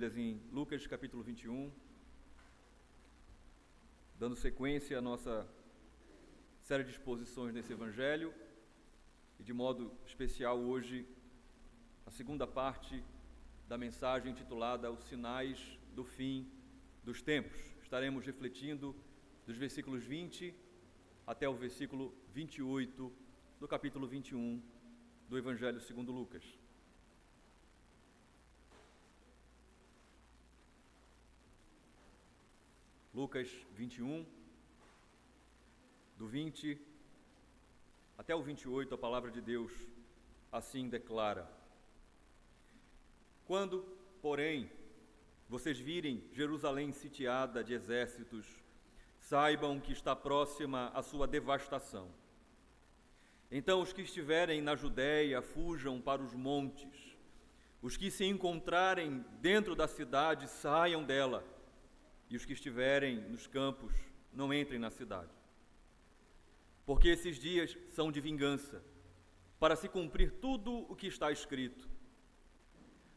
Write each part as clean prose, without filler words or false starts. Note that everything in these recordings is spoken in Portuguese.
Em Lucas capítulo 21, dando sequência à nossa série de exposições nesse Evangelho, e de modo especial hoje, a segunda parte da mensagem intitulada Os Sinais do Fim dos Tempos. Estaremos refletindo dos versículos 20 até o versículo 28 do capítulo 21 do Evangelho segundo Lucas. Lucas 21, do 20 até o 28, a palavra de Deus assim declara: Quando, porém, vocês virem Jerusalém sitiada de exércitos, saibam que está próxima a sua devastação. Então os que estiverem na Judéia fujam para os montes, os que se encontrarem dentro da cidade saiam dela, e os que estiverem nos campos, não entrem na cidade. Porque esses dias são de vingança, para se cumprir tudo o que está escrito.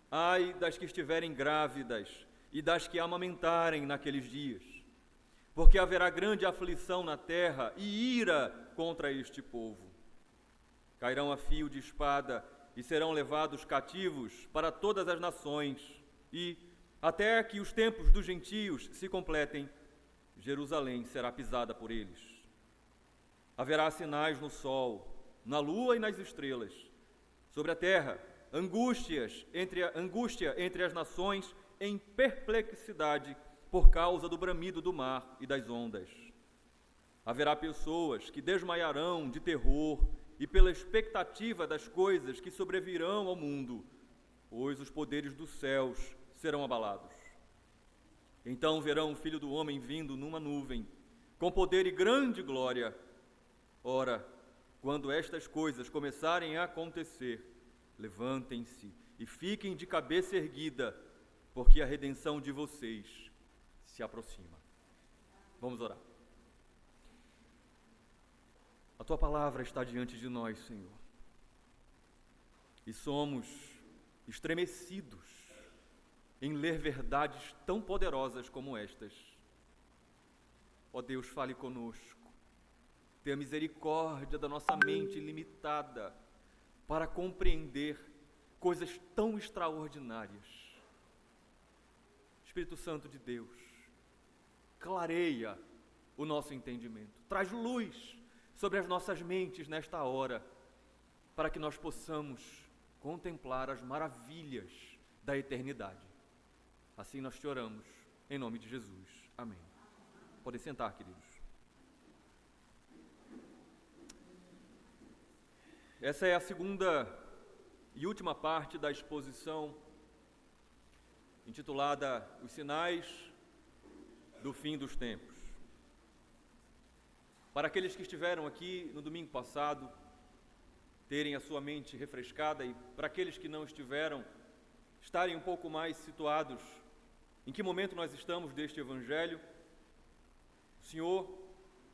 Ai das que estiverem grávidas e das que amamentarem naqueles dias, porque haverá grande aflição na terra e ira contra este povo. Cairão a fio de espada e serão levados cativos para todas as nações, e até que os tempos dos gentios se completem, Jerusalém será pisada por eles. Haverá sinais no sol, na lua e nas estrelas. Sobre a terra, angústia entre as nações, em perplexidade por causa do bramido do mar e das ondas. Haverá pessoas que desmaiarão de terror e pela expectativa das coisas que sobrevirão ao mundo, pois os poderes dos céus serão abalados. Então verão o Filho do Homem vindo numa nuvem, com poder e grande glória. Ora, quando estas coisas começarem a acontecer, levantem-se e fiquem de cabeça erguida, porque a redenção de vocês se aproxima. Vamos orar. A Tua palavra está diante de nós, Senhor, e somos estremecidos em ler verdades tão poderosas como estas. Ó Deus, fale conosco. Tenha misericórdia da nossa mente limitada para compreender coisas tão extraordinárias. Espírito Santo de Deus, clareia o nosso entendimento. Traz luz sobre as nossas mentes nesta hora, para que nós possamos contemplar as maravilhas da eternidade. Assim nós te oramos, em nome de Jesus. Amém. Podem sentar, queridos. Essa é a segunda e última parte da exposição intitulada Os Sinais do Fim dos Tempos. Para aqueles que estiveram aqui no domingo passado, terem a sua mente refrescada, e para aqueles que não estiveram, estarem um pouco mais situados em que momento nós estamos deste Evangelho. O Senhor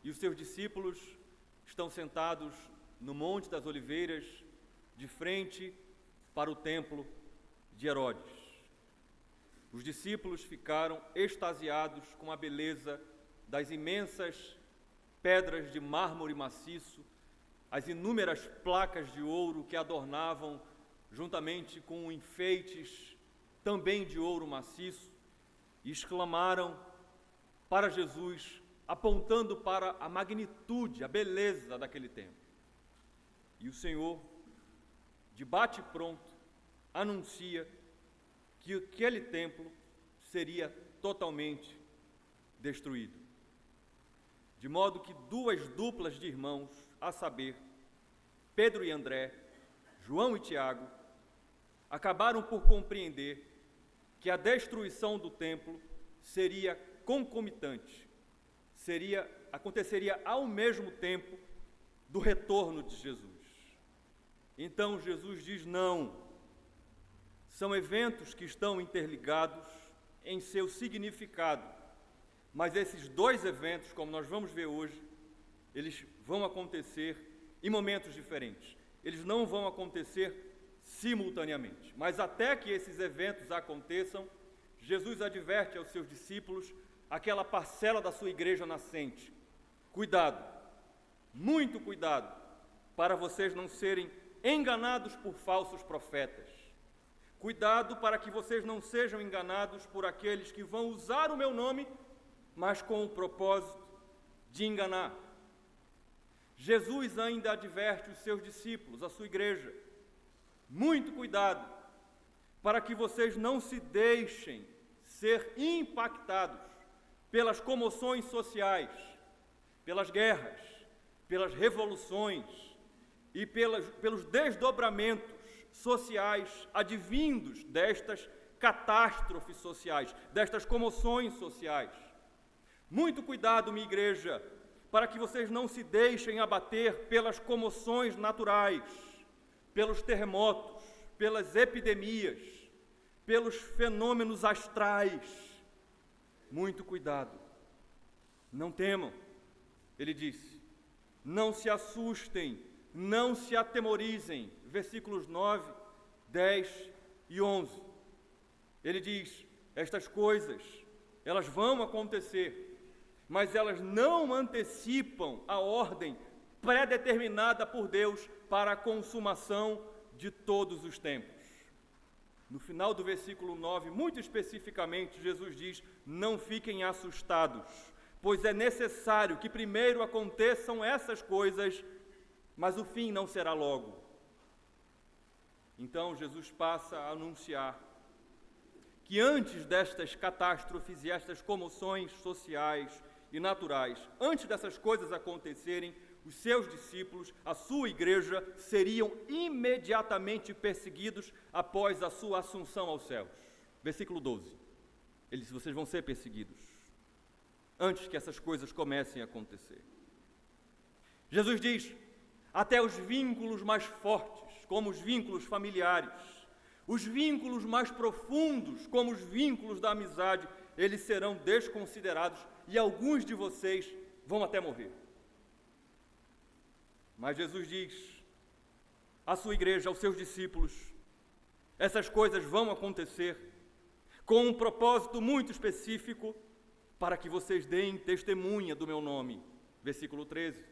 e os seus discípulos estão sentados no Monte das Oliveiras, de frente para o templo de Herodes. Os discípulos ficaram extasiados com a beleza das imensas pedras de mármore maciço, as inúmeras placas de ouro que adornavam, juntamente com enfeites também de ouro maciço, e exclamaram para Jesus, apontando para a magnitude, a beleza daquele templo. E o Senhor, de bate-pronto, anuncia que aquele templo seria totalmente destruído. De modo que duas duplas de irmãos, a saber, Pedro e André, João e Tiago, acabaram por compreender que a destruição do templo seria concomitante, aconteceria ao mesmo tempo do retorno de Jesus. Então Jesus diz não. São eventos que estão interligados em seu significado, mas esses dois eventos, como nós vamos ver hoje, eles vão acontecer em momentos diferentes. Eles não vão acontecer simultaneamente. Mas até que esses eventos aconteçam, Jesus adverte aos seus discípulos, aquela parcela da sua igreja nascente: cuidado, muito cuidado, para vocês não serem enganados por falsos profetas. Cuidado para que vocês não sejam enganados por aqueles que vão usar o meu nome, mas com o propósito de enganar. Jesus ainda adverte os seus discípulos, a sua igreja: muito cuidado para que vocês não se deixem ser impactados pelas comoções sociais, pelas guerras, pelas revoluções e pelos desdobramentos sociais advindos destas catástrofes sociais, destas comoções sociais. Muito cuidado, minha igreja, para que vocês não se deixem abater pelas comoções naturais, pelos terremotos, pelas epidemias, pelos fenômenos astrais. Muito cuidado. Não temam, ele disse. Não se assustem, não se atemorizem. Versículos 9, 10 e 11. Ele diz: estas coisas, elas vão acontecer, mas elas não antecipam a ordem pré-determinada por Deus para a consumação de todos os tempos. No final do versículo 9, muito especificamente, Jesus diz: não fiquem assustados, pois é necessário que primeiro aconteçam essas coisas, mas o fim não será logo. Então Jesus passa a anunciar que antes destas catástrofes e estas comoções sociais e naturais, antes dessas coisas acontecerem, os seus discípulos, a sua igreja, seriam imediatamente perseguidos após a sua assunção aos céus. Versículo 12. Ele diz: vocês vão ser perseguidos antes que essas coisas comecem a acontecer. Jesus diz: até os vínculos mais fortes, como os vínculos familiares, os vínculos mais profundos, como os vínculos da amizade, eles serão desconsiderados e alguns de vocês vão até morrer. Mas Jesus diz à sua igreja, aos seus discípulos: essas coisas vão acontecer com um propósito muito específico, para que vocês deem testemunha do meu nome. Versículo 13.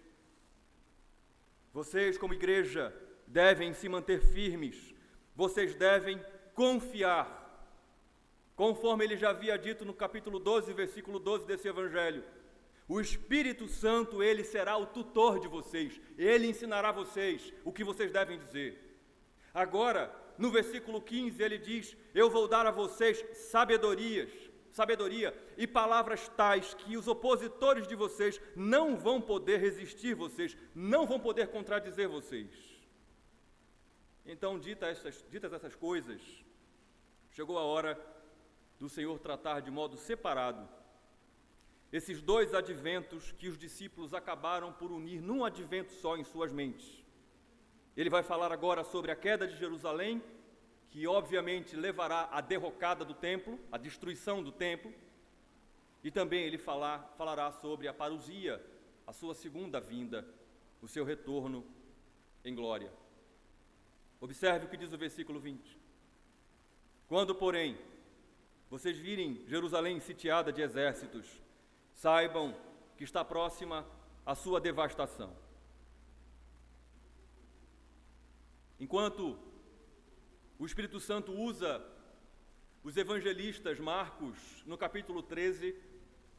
Vocês, como igreja, devem se manter firmes, vocês devem confiar, conforme ele já havia dito no capítulo 12, versículo 12 desse evangelho. O Espírito Santo, ele será o tutor de vocês, ele ensinará vocês o que vocês devem dizer. Agora, no versículo 15, ele diz: eu vou dar a vocês sabedoria e palavras tais que os opositores de vocês não vão poder resistir vocês, não vão poder contradizer vocês. Então, ditas essas coisas, chegou a hora do Senhor tratar de modo separado esses dois adventos que os discípulos acabaram por unir num advento só em suas mentes. Ele vai falar agora sobre a queda de Jerusalém, que obviamente levará à derrocada do templo, à destruição do templo, e também ele falará sobre a parousia, a sua segunda vinda, o seu retorno em glória. Observe o que diz o versículo 20. Quando, porém, vocês virem Jerusalém sitiada de exércitos, saibam que está próxima a sua devastação. Enquanto o Espírito Santo usa os evangelistas Marcos no capítulo 13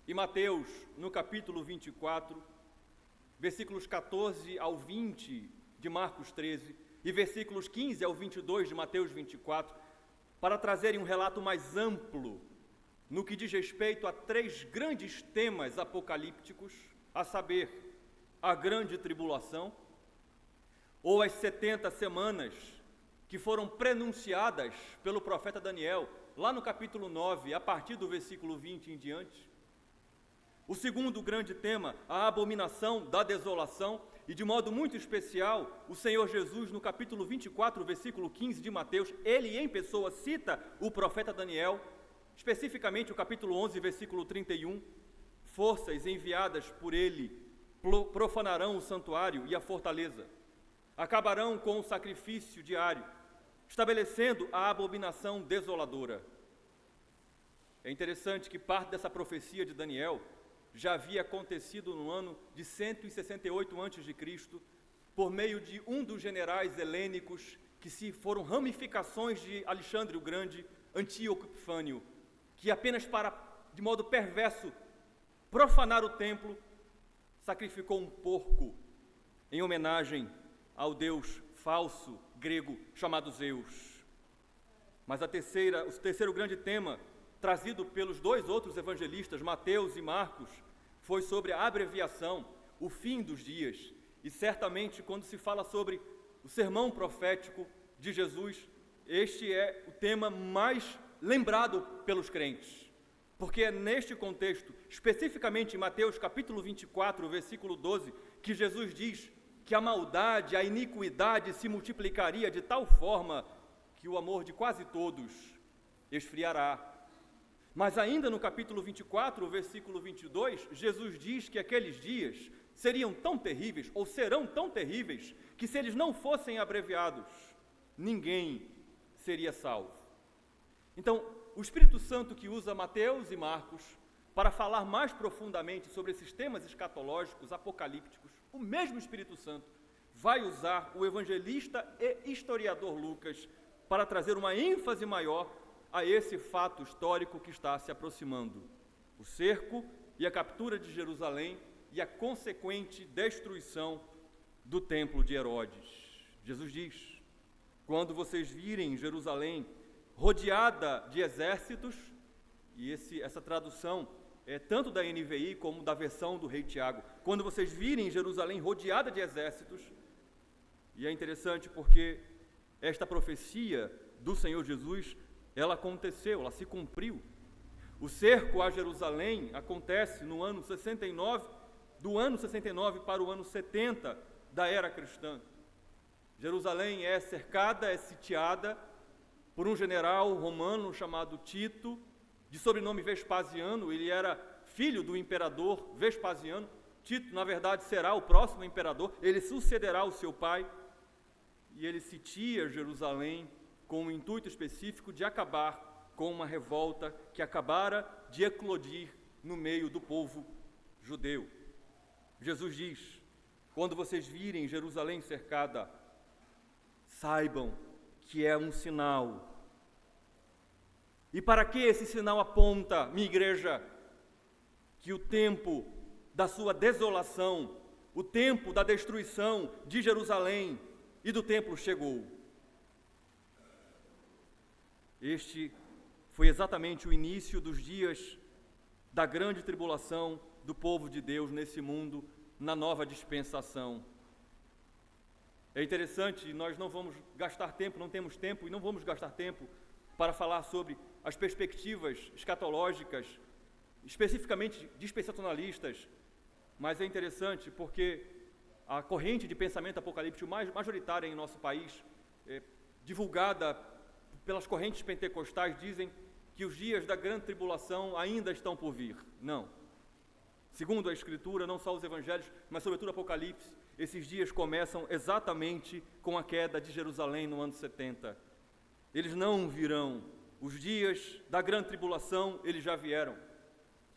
e Mateus no capítulo 24, versículos 14 ao 20 de Marcos 13 e versículos 15 ao 22 de Mateus 24, para trazerem um relato mais amplo no que diz respeito a três grandes temas apocalípticos, a saber, a grande tribulação, ou as 70 semanas que foram prenunciadas pelo profeta Daniel, lá no capítulo 9, a partir do versículo 20 em diante. O segundo grande tema, a abominação da desolação, e de modo muito especial, o Senhor Jesus, no capítulo 24, versículo 15 de Mateus, ele em pessoa cita o profeta Daniel, especificamente o capítulo 11, versículo 31, forças enviadas por ele profanarão o santuário e a fortaleza, acabarão com o sacrifício diário, estabelecendo a abominação desoladora. É interessante que parte dessa profecia de Daniel já havia acontecido no ano de 168 a.C., por meio de um dos generais helênicos que se foram ramificações de Alexandre o Grande, Antíoco Epifânio, que apenas para, de modo perverso, profanar o templo, sacrificou um porco em homenagem ao deus falso grego chamado Zeus. Mas o terceiro grande tema, trazido pelos dois outros evangelistas, Mateus e Marcos, foi sobre a abreviação, o fim dos dias. E certamente, quando se fala sobre o sermão profético de Jesus, este é o tema mais lembrado pelos crentes. Porque é neste contexto, especificamente em Mateus capítulo 24, versículo 12, que Jesus diz que a maldade, a iniquidade se multiplicaria de tal forma que o amor de quase todos esfriará. Mas ainda no capítulo 24, versículo 22, Jesus diz que aqueles dias seriam tão terríveis, ou serão tão terríveis, que se eles não fossem abreviados, ninguém seria salvo. Então, o Espírito Santo que usa Mateus e Marcos para falar mais profundamente sobre esses temas escatológicos, apocalípticos, o mesmo Espírito Santo vai usar o evangelista e historiador Lucas para trazer uma ênfase maior a esse fato histórico que está se aproximando: o cerco e a captura de Jerusalém e a consequente destruição do templo de Herodes. Jesus diz: quando vocês virem Jerusalém rodeada de exércitos, e essa tradução é tanto da NVI como da versão do rei Tiago, quando vocês virem Jerusalém rodeada de exércitos, e é interessante porque esta profecia do Senhor Jesus, ela aconteceu, ela se cumpriu. O cerco a Jerusalém acontece no ano 69, do ano 69 para o ano 70 da era cristã. Jerusalém é cercada, é sitiada por um general romano chamado Tito, de sobrenome Vespasiano. Ele era filho do imperador Vespasiano. Tito, na verdade, será o próximo imperador, ele sucederá o seu pai, e ele sitia Jerusalém com o intuito específico de acabar com uma revolta que acabara de eclodir no meio do povo judeu. Jesus diz: quando vocês virem Jerusalém cercada, saibam que é um sinal. E para que esse sinal aponta, minha igreja? Que o tempo da sua desolação, o tempo da destruição de Jerusalém e do templo chegou. Este foi exatamente o início dos dias da grande tribulação do povo de Deus nesse mundo, na nova dispensação. É interessante, nós não vamos gastar tempo, não temos tempo e não vamos gastar tempo para falar sobre as perspectivas escatológicas, especificamente dispensacionalistas, mas é interessante porque a corrente de pensamento apocalíptico mais majoritária em nosso país, divulgada pelas correntes pentecostais, dizem que os dias da grande tribulação ainda estão por vir. Não. Segundo a Escritura, não só os evangelhos, mas sobretudo o Apocalipse, esses dias começam exatamente com a queda de Jerusalém no ano 70. Eles não virão. Os dias da grande tribulação, eles já vieram.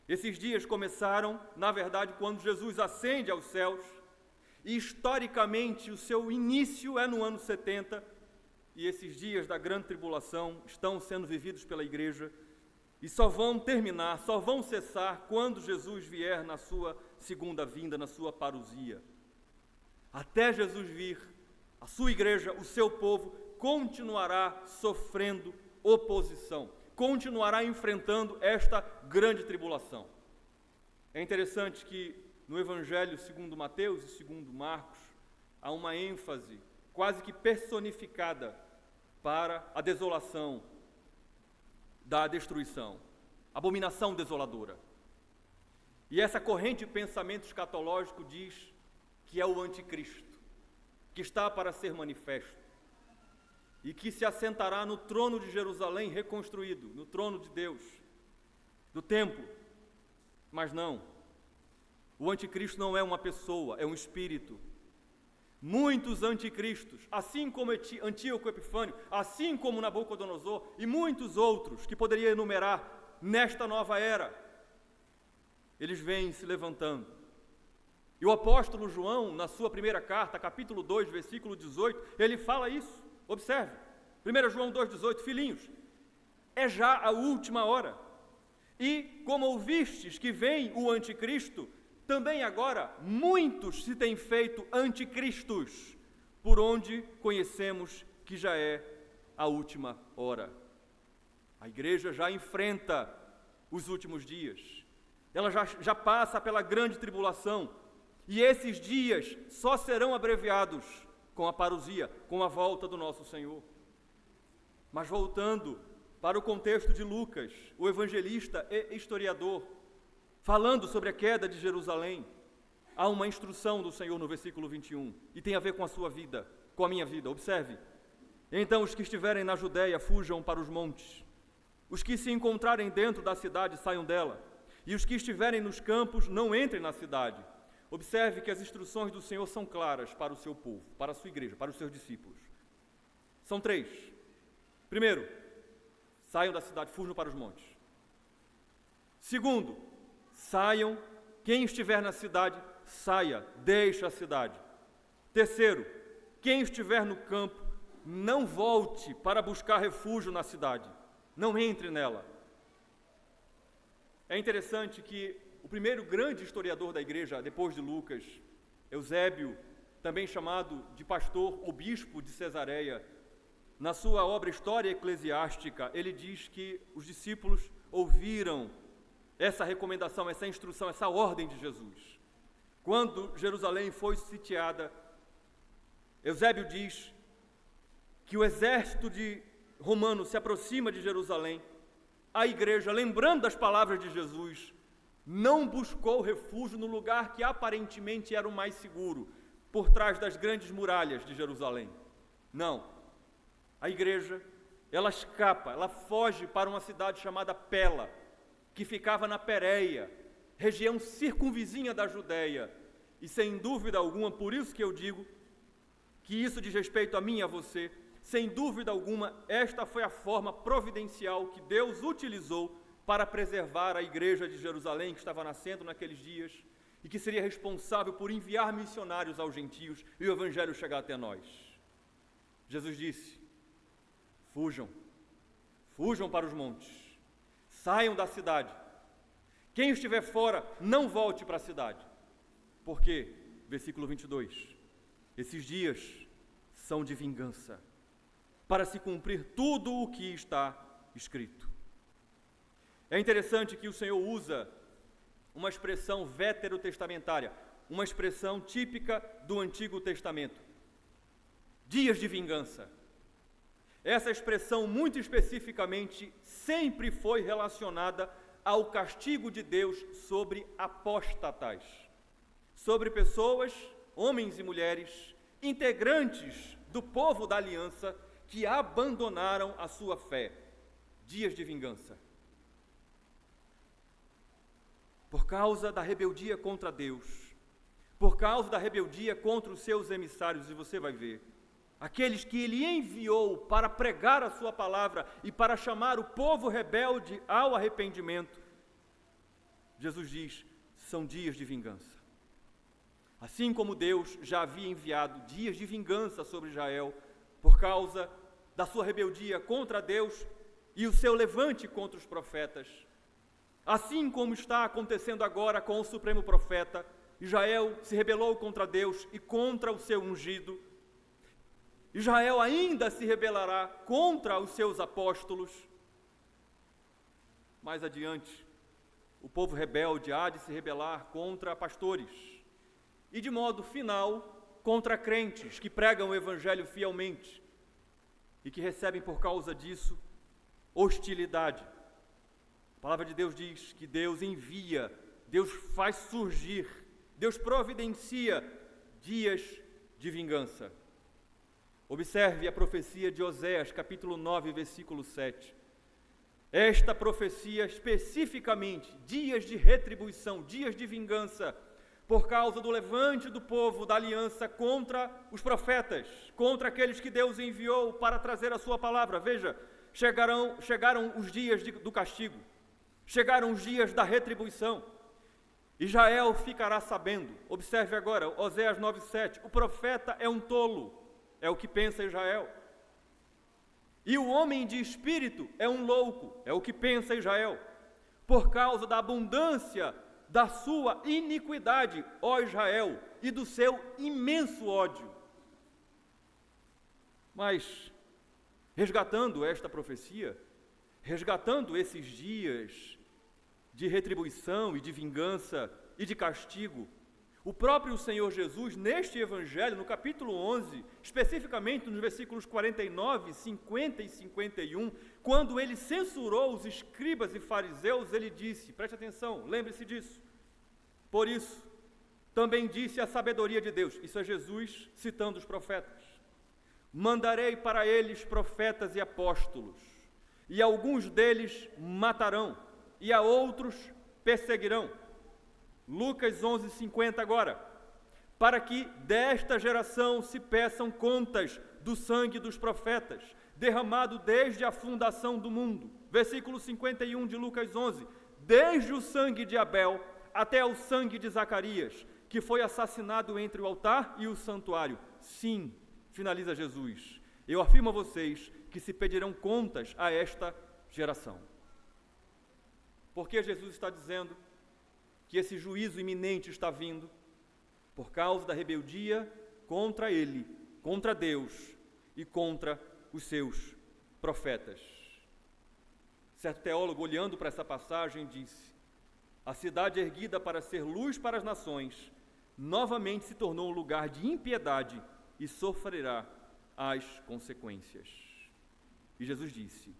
Esses dias começaram, na verdade, quando Jesus ascende aos céus, e historicamente o seu início é no ano 70, e esses dias da grande tribulação estão sendo vividos pela igreja, e só vão terminar, só vão cessar quando Jesus vier na sua segunda vinda, na sua parousia. Até Jesus vir, a sua igreja, o seu povo, continuará sofrendo oposição, continuará enfrentando esta grande tribulação. É interessante que no Evangelho segundo Mateus e segundo Marcos, há uma ênfase quase que personificada para a desolação da destruição, abominação desoladora. E essa corrente de pensamento escatológico diz que é o anticristo, que está para ser manifesto, e que se assentará no trono de Jerusalém reconstruído, no trono de Deus, do templo. Mas não, o anticristo não é uma pessoa, é um espírito. Muitos anticristos, assim como Antíoco Epifânio, assim como Nabucodonosor e muitos outros que poderia enumerar nesta nova era. Eles vêm se levantando. E o apóstolo João, na sua primeira carta, capítulo 2, versículo 18, ele fala isso. Observe, 1 João 2,18, filhinhos, é já a última hora. E, como ouvistes que vem o anticristo, também agora muitos se têm feito anticristos, por onde conhecemos que já é a última hora. A igreja já enfrenta os últimos dias. Ela já passa pela grande tribulação. E esses dias só serão abreviados com a parousia, com a volta do nosso Senhor. Mas voltando para o contexto de Lucas, o evangelista e historiador, falando sobre a queda de Jerusalém, há uma instrução do Senhor no versículo 21, e tem a ver com a sua vida, com a minha vida. Observe. Então os que estiverem na Judéia fujam para os montes. Os que se encontrarem dentro da cidade saiam dela. E os que estiverem nos campos não entrem na cidade. Observe que as instruções do Senhor são claras para o seu povo, para a sua igreja, para os seus discípulos. São 3. Primeiro, saiam da cidade, fujam para os montes. Segundo, saiam, quem estiver na cidade, saia, deixe a cidade. Terceiro, quem estiver no campo, não volte para buscar refúgio na cidade, não entre nela. É interessante que o primeiro grande historiador da igreja, depois de Lucas, Eusébio, também chamado de pastor ou bispo de Cesareia, na sua obra História Eclesiástica, ele diz que os discípulos ouviram essa recomendação, essa instrução, essa ordem de Jesus. Quando Jerusalém foi sitiada, Eusébio diz que o exército romano se aproxima de Jerusalém. A igreja, lembrando das palavras de Jesus, não buscou refúgio no lugar que aparentemente era o mais seguro, por trás das grandes muralhas de Jerusalém. Não. A igreja, ela escapa, ela foge para uma cidade chamada Pela, que ficava na Pérea, região circunvizinha da Judéia. E sem dúvida alguma, por isso que eu digo que isso diz respeito a mim e a você, sem dúvida alguma, esta foi a forma providencial que Deus utilizou para preservar a igreja de Jerusalém, que estava nascendo naqueles dias, e que seria responsável por enviar missionários aos gentios e o evangelho chegar até nós. Jesus disse: fujam para os montes, saiam da cidade. Quem estiver fora, não volte para a cidade. Por quê? Versículo 22. Esses dias são de vingança, para se cumprir tudo o que está escrito. É interessante que o Senhor usa uma expressão veterotestamentária, uma expressão típica do Antigo Testamento. Dias de vingança. Essa expressão, muito especificamente, sempre foi relacionada ao castigo de Deus sobre apóstatas, sobre pessoas, homens e mulheres, integrantes do povo da aliança, que abandonaram a sua fé. Dias de vingança. Por causa da rebeldia contra Deus, por causa da rebeldia contra os seus emissários, e você vai ver, aqueles que Ele enviou para pregar a sua palavra e para chamar o povo rebelde ao arrependimento, Jesus diz, são dias de vingança. Assim como Deus já havia enviado dias de vingança sobre Israel, por causa da sua rebeldia contra Deus e o seu levante contra os profetas, assim como está acontecendo agora com o supremo profeta, Israel se rebelou contra Deus e contra o seu ungido. Israel ainda se rebelará contra os seus apóstolos. Mais adiante, o povo rebelde há de se rebelar contra pastores. E de modo final, contra crentes que pregam o evangelho fielmente e que recebem por causa disso hostilidade. A palavra de Deus diz que Deus envia, Deus faz surgir, Deus providencia dias de vingança. Observe a profecia de Oséias, capítulo 9, versículo 7. Esta profecia especificamente, dias de retribuição, dias de vingança, por causa do levante do povo da aliança contra os profetas, contra aqueles que Deus enviou para trazer a sua palavra. Veja, chegaram os dias do castigo. chegaram os dias da retribuição. Israel ficará sabendo. Observe agora, Oséias 9:7, o profeta é um tolo, é o que pensa Israel. E o homem de espírito é um louco, é o que pensa Israel. Por causa da abundância da sua iniquidade, ó Israel, e do seu imenso ódio. Mas, resgatando esta profecia, resgatando esses dias de retribuição e de vingança e de castigo, o próprio Senhor Jesus, neste Evangelho, no capítulo 11, especificamente nos versículos 49, 50 e 51, quando ele censurou os escribas e fariseus, ele disse, preste atenção, lembre-se disso, por isso, também disse a sabedoria de Deus, isso é Jesus citando os profetas, mandarei para eles profetas e apóstolos, e alguns deles matarão, e a outros perseguirão. Lucas 11:50 agora, para que desta geração se peçam contas do sangue dos profetas, derramado desde a fundação do mundo. Versículo 51 de Lucas 11, desde o sangue de Abel até o sangue de Zacarias, que foi assassinado entre o altar e o santuário. Sim, finaliza Jesus, eu afirmo a vocês que se pedirão contas a esta geração. Porque Jesus está dizendo que esse juízo iminente está vindo por causa da rebeldia contra ele, contra Deus e contra os seus profetas. Certo teólogo, olhando para essa passagem, disse: a cidade erguida para ser luz para as nações, novamente se tornou um lugar de impiedade e sofrerá as consequências. E Jesus disse: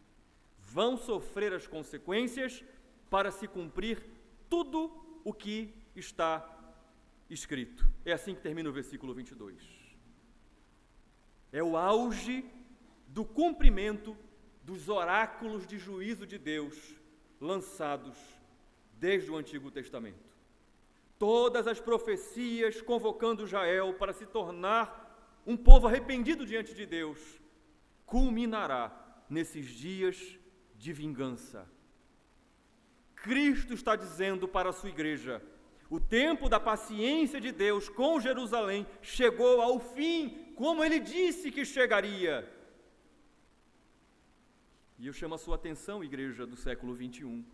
vão sofrer as consequências para se cumprir tudo o que está escrito. É assim que termina o versículo 22. É o auge do cumprimento dos oráculos de juízo de Deus lançados desde o Antigo Testamento. Todas as profecias convocando Israel para se tornar um povo arrependido diante de Deus, culminará nesses dias de vingança. Cristo está dizendo para a sua igreja: o tempo da paciência de Deus com Jerusalém chegou ao fim, como ele disse que chegaria. E eu chamo a sua atenção, igreja do século 21,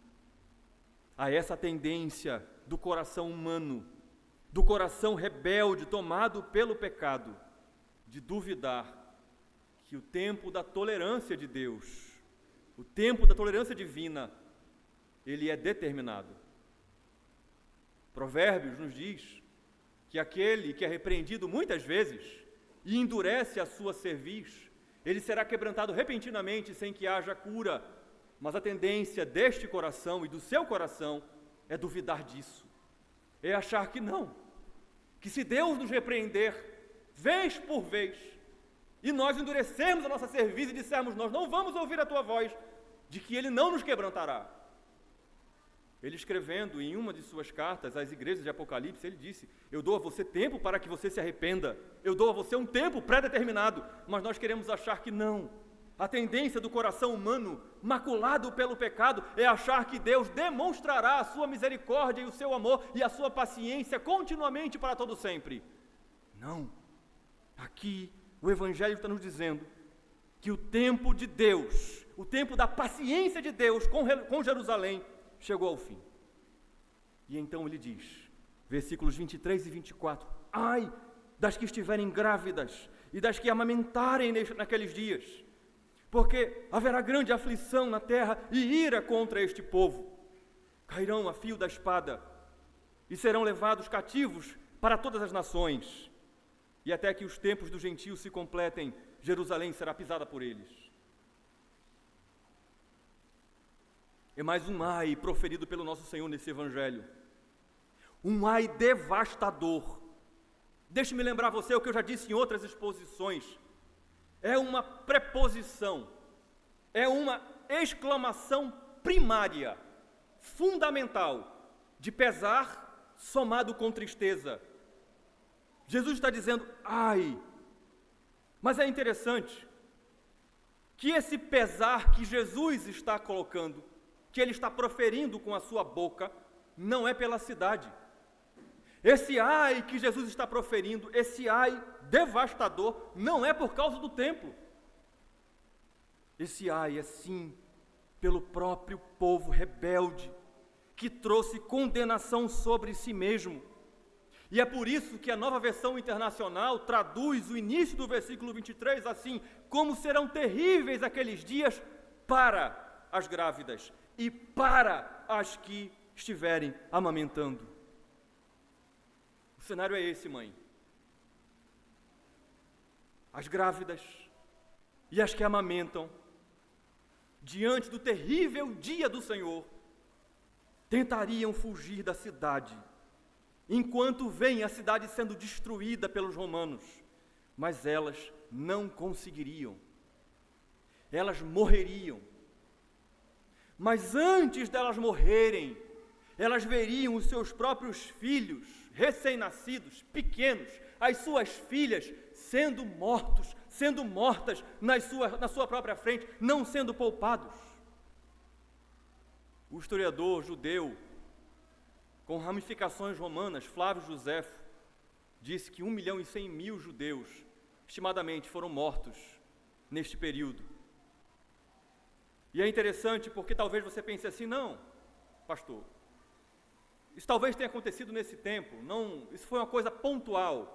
a essa tendência do coração humano, do coração rebelde tomado pelo pecado, de duvidar que o tempo da tolerância de Deus, o tempo da tolerância divina, ele é determinado. Provérbios nos diz que aquele que é repreendido muitas vezes e endurece a sua cerviz, ele será quebrantado repentinamente sem que haja cura. Mas a tendência deste coração e do seu coração é duvidar disso, é achar que não, que se Deus nos repreender vez por vez e nós endurecermos a nossa cerviz e dissermos: nós não vamos ouvir a tua voz, de que ele não nos quebrantará. Ele, escrevendo em uma de suas cartas às igrejas de Apocalipse, ele disse: eu dou a você tempo para que você se arrependa, eu dou a você um tempo pré-determinado, mas nós queremos achar que não. A tendência do coração humano, maculado pelo pecado, é achar que Deus demonstrará a sua misericórdia e o seu amor e a sua paciência continuamente para todo sempre. Não. Aqui o Evangelho está nos dizendo que o tempo de Deus, o tempo da paciência de Deus com Jerusalém, chegou ao fim. E então ele diz, versículos 23 e 24: ai das que estiverem grávidas e das que amamentarem naqueles dias, porque haverá grande aflição na terra e ira contra este povo. Cairão a fio da espada e serão levados cativos para todas as nações. E até que os tempos dos gentios se completem, Jerusalém será pisada por eles. É mais um ai proferido pelo nosso Senhor nesse Evangelho. Um ai devastador. Deixe-me lembrar você o que eu já disse em outras exposições. É uma preposição, é uma exclamação primária, fundamental, de pesar somado com tristeza. Jesus está dizendo: ai. Mas é interessante que esse pesar que Jesus está colocando, que ele está proferindo com a sua boca não é pela cidade. Esse ai que Jesus está proferindo, esse ai devastador, não é por causa do templo. Esse ai é sim pelo próprio povo rebelde, que trouxe condenação sobre si mesmo. E é por isso que a Nova Versão Internacional traduz o início do versículo 23 assim: como serão terríveis aqueles dias para as grávidas e para as que estiverem amamentando. O cenário é esse, mãe. As grávidas e as que amamentam, diante do terrível dia do Senhor, tentariam fugir da cidade, enquanto vem a cidade sendo destruída pelos romanos, mas elas não conseguiriam. Elas morreriam. Mas antes delas morrerem, elas veriam os seus próprios filhos, recém-nascidos, pequenos, as suas filhas, sendo mortas na sua própria frente, não sendo poupados. O historiador judeu, com ramificações romanas, Flávio Joséfo, disse que 1.100.000 judeus, estimadamente, foram mortos neste período. E é interessante porque talvez você pense assim: não, pastor, isso talvez tenha acontecido nesse tempo, não, isso foi uma coisa pontual.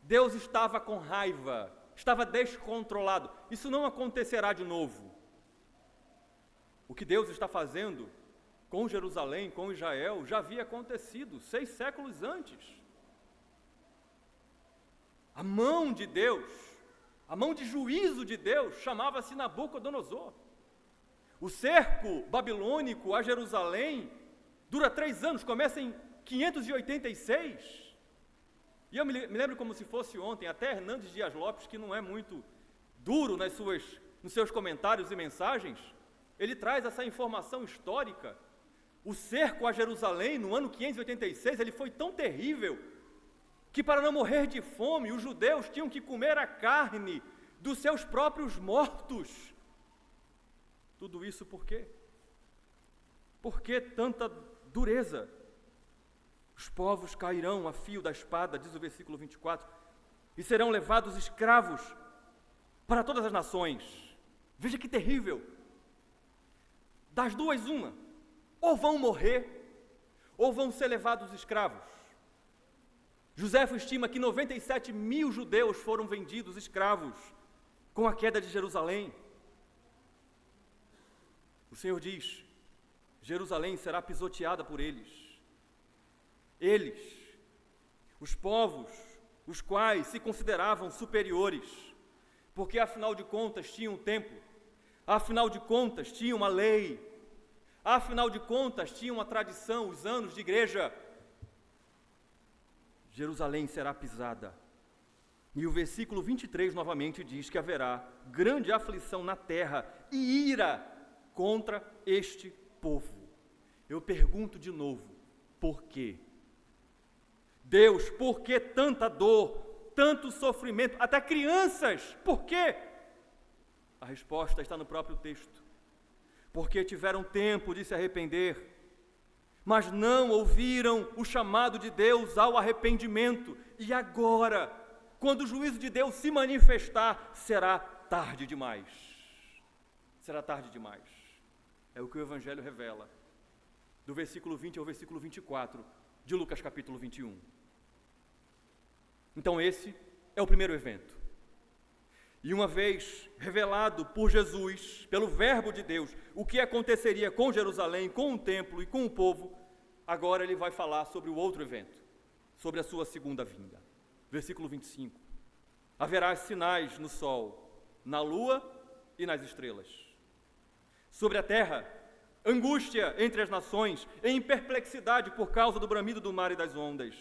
Deus estava com raiva, estava descontrolado, isso não acontecerá de novo. O que Deus está fazendo com Jerusalém, com Israel, já havia acontecido 6 séculos antes. A mão de Deus, a mão de juízo de Deus, chamava-se Nabucodonosor. O cerco babilônico a Jerusalém dura 3 anos, começa em 586. E eu me lembro como se fosse ontem, até Hernandes Dias Lopes, que não é muito duro nos seus comentários e mensagens, ele traz essa informação histórica. O cerco a Jerusalém, no ano 586, ele foi tão terrível, que para não morrer de fome, os judeus tinham que comer a carne dos seus próprios mortos. Tudo isso por quê? Por que tanta dureza? Os povos cairão a fio da espada, diz o versículo 24, e serão levados escravos para todas as nações. Veja que terrível! Das duas, uma: ou vão morrer, ou vão ser levados escravos. Joséfo estima que 97.000 judeus foram vendidos escravos com a queda de Jerusalém. O Senhor diz: Jerusalém será pisoteada por eles. Eles, os povos, os quais se consideravam superiores, porque afinal de contas tinham um templo, afinal de contas tinham uma lei, afinal de contas tinham uma tradição, os anos de igreja. Jerusalém será pisada. E o versículo 23 novamente diz que haverá grande aflição na terra e ira contra este povo. Eu pergunto de novo: por quê? Deus, por que tanta dor, tanto sofrimento, até crianças, por quê? A resposta está no próprio texto. Porque tiveram tempo de se arrepender, mas não ouviram o chamado de Deus ao arrependimento, e agora, quando o juízo de Deus se manifestar, será tarde demais. Será tarde demais. É o que o Evangelho revela, do versículo 20 ao versículo 24, de Lucas capítulo 21. Então esse é o primeiro evento. E uma vez revelado por Jesus, pelo verbo de Deus, o que aconteceria com Jerusalém, com o templo e com o povo, agora ele vai falar sobre o outro evento, sobre a sua segunda vinda. Versículo 25. Haverá sinais no sol, na lua e nas estrelas. Sobre a terra, angústia entre as nações, em perplexidade por causa do bramido do mar e das ondas.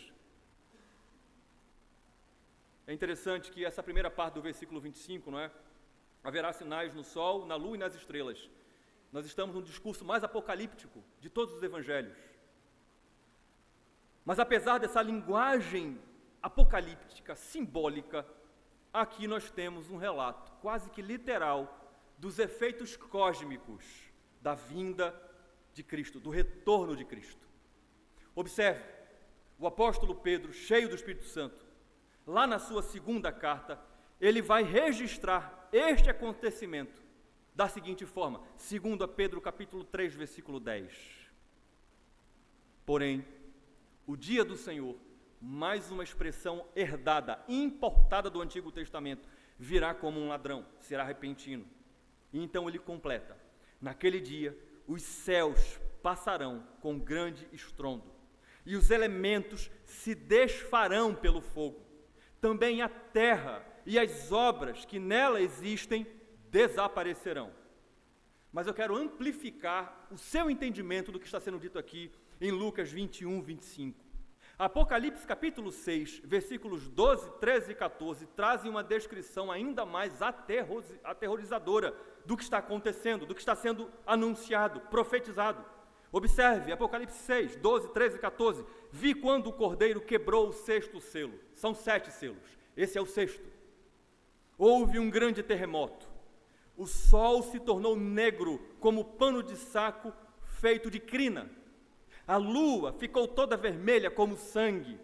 É interessante que essa primeira parte do versículo 25, não é? Haverá sinais no sol, na lua e nas estrelas. Nós estamos num discurso mais apocalíptico de todos os evangelhos. Mas apesar dessa linguagem apocalíptica, simbólica, aqui nós temos um relato quase que literal dos efeitos cósmicos da vinda de Cristo, do retorno de Cristo. Observe, o apóstolo Pedro, cheio do Espírito Santo, lá na sua segunda carta, ele vai registrar este acontecimento da seguinte forma, 2 Pedro capítulo 3, versículo 10. Porém, o dia do Senhor, mais uma expressão herdada, importada do Antigo Testamento, virá como um ladrão, será repentino. E então ele completa, naquele dia, os céus passarão com grande estrondo, e os elementos se desfarão pelo fogo. Também a terra e as obras que nela existem desaparecerão. Mas eu quero amplificar o seu entendimento do que está sendo dito aqui em Lucas 21, 25. Apocalipse capítulo 6, versículos 12, 13 e 14, trazem uma descrição ainda mais aterrorizadora do que está acontecendo, do que está sendo anunciado, profetizado. Observe, Apocalipse 6, 12, 13 e 14. Vi quando o cordeiro quebrou o sexto selo. São 7 selos. Esse é o sexto. Houve um grande terremoto. O sol se tornou negro como pano de saco feito de crina. A lua ficou toda vermelha como sangue.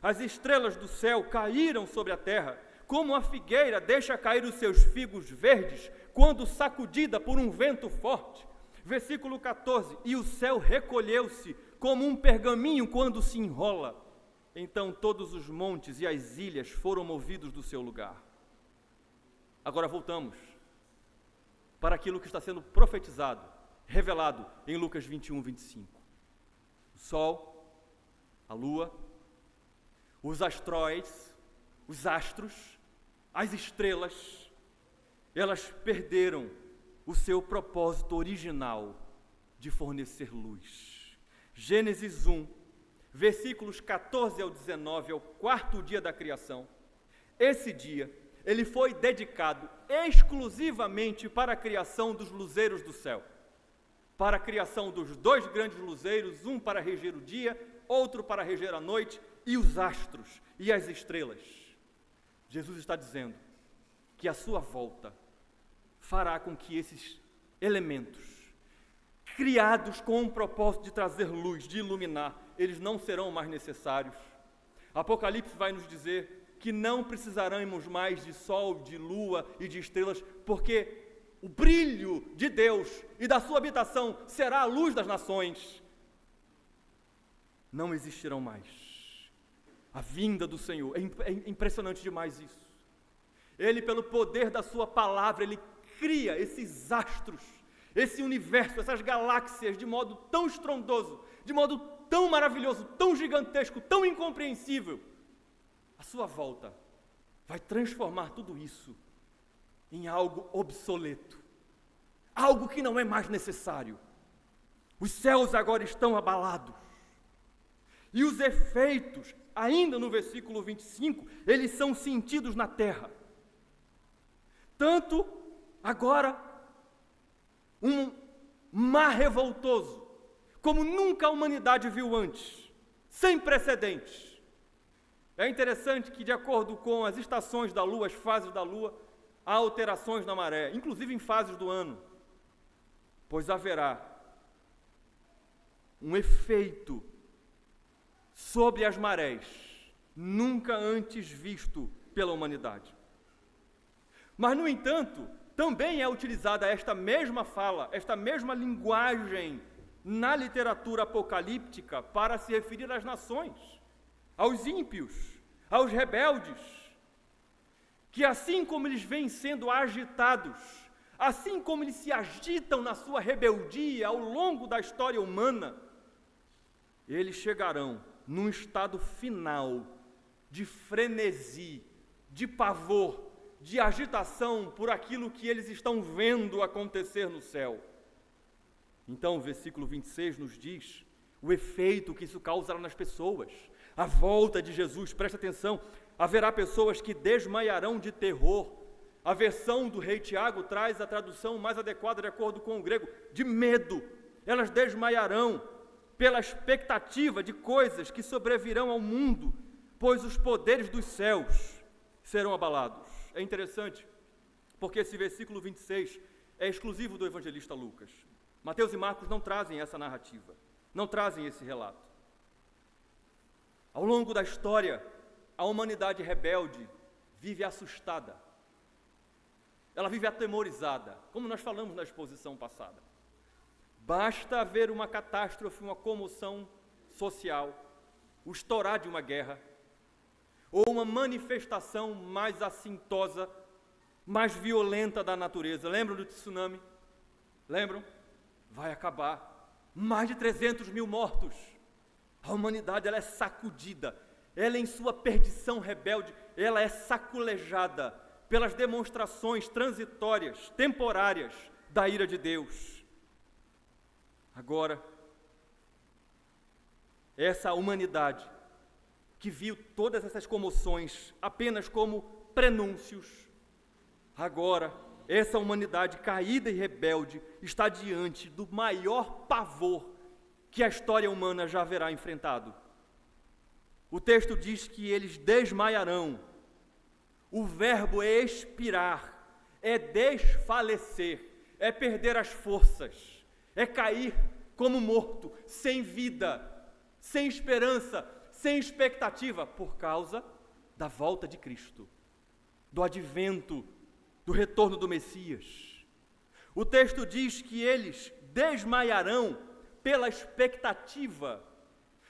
As estrelas do céu caíram sobre a terra, como a figueira deixa cair os seus figos verdes quando sacudida por um vento forte. Versículo 14, e o céu recolheu-se como um pergaminho quando se enrola. Então todos os montes e as ilhas foram movidos do seu lugar. Agora voltamos para aquilo que está sendo profetizado, revelado em Lucas 21, 25. O sol, a lua, os astróides, os astros, as estrelas, elas perderam o seu propósito original de fornecer luz. Gênesis 1, versículos 14 ao 19, é o 4º dia da criação. Esse dia, ele foi dedicado exclusivamente para a criação dos luzeiros do céu, para a criação dos 2 grandes luzeiros, um para reger o dia, outro para reger a noite, e os astros e as estrelas. Jesus está dizendo que a sua volta fará com que esses elementos, criados com um propósito de trazer luz, de iluminar, eles não serão mais necessários. Apocalipse vai nos dizer que não precisaremos mais de sol, de lua e de estrelas, porque o brilho de Deus e da sua habitação será a luz das nações. Não existirão mais. A vinda do Senhor, é impressionante demais isso. Ele, pelo poder da sua palavra, ele cria esses astros, esse universo, essas galáxias de modo tão estrondoso, de modo tão maravilhoso, tão gigantesco, tão incompreensível. A sua volta vai transformar tudo isso em algo obsoleto, algo que não é mais necessário. Os céus agora estão abalados. E os efeitos, ainda no versículo 25, eles são sentidos na terra. Tanto agora, um mar revoltoso, como nunca a humanidade viu antes, sem precedentes. É interessante que, de acordo com as estações da Lua, as fases da Lua, há alterações na maré, inclusive em fases do ano, pois haverá um efeito sobre as marés, nunca antes visto pela humanidade. Mas, no entanto, também é utilizada esta mesma fala, esta mesma linguagem na literatura apocalíptica para se referir às nações, aos ímpios, aos rebeldes, que assim como eles vêm sendo agitados, assim como eles se agitam na sua rebeldia ao longo da história humana, eles chegarão num estado final de frenesi, de pavor, de agitação por aquilo que eles estão vendo acontecer no céu. Então, o versículo 26 nos diz o efeito que isso causará nas pessoas. A volta de Jesus, presta atenção, haverá pessoas que desmaiarão de terror. A versão do rei Tiago traz a tradução mais adequada de acordo com o grego, de medo. Elas desmaiarão pela expectativa de coisas que sobrevirão ao mundo, pois os poderes dos céus serão abalados. É interessante, porque esse versículo 26 é exclusivo do evangelista Lucas. Mateus e Marcos não trazem essa narrativa, não trazem esse relato. Ao longo da história, a humanidade rebelde vive assustada. Ela vive atemorizada, como nós falamos na exposição passada. Basta haver uma catástrofe, uma comoção social, o estourar de uma guerra, ou uma manifestação mais assintosa, mais violenta da natureza. Lembram do tsunami? Lembram? Vai acabar. Mais de 300 mil mortos. A humanidade ela é sacudida. Ela, em sua perdição rebelde, ela é saculejada pelas demonstrações transitórias, temporárias da ira de Deus. Agora, essa humanidade que viu todas essas comoções apenas como prenúncios, agora, essa humanidade caída e rebelde está diante do maior pavor que a história humana já haverá enfrentado. O texto diz que eles desmaiarão. O verbo é expirar, é desfalecer, é perder as forças, é cair como morto, sem vida, sem esperança, sem expectativa, por causa da volta de Cristo, do advento, do retorno do Messias. O texto diz que eles desmaiarão pela expectativa,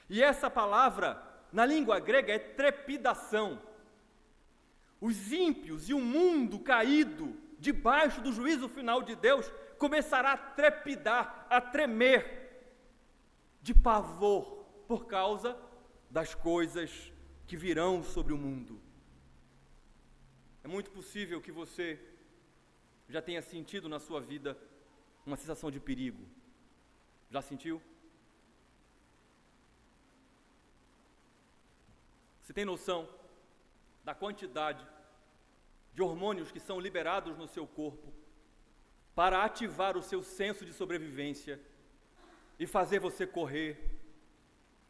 e essa palavra, na língua grega, é trepidação. Os ímpios e o mundo caído, debaixo do juízo final de Deus, começará a trepidar, a tremer, de pavor, por causa das coisas que virão sobre o mundo. É muito possível que você já tenha sentido na sua vida uma sensação de perigo. Já sentiu? Você tem noção da quantidade de hormônios que são liberados no seu corpo para ativar o seu senso de sobrevivência e fazer você correr,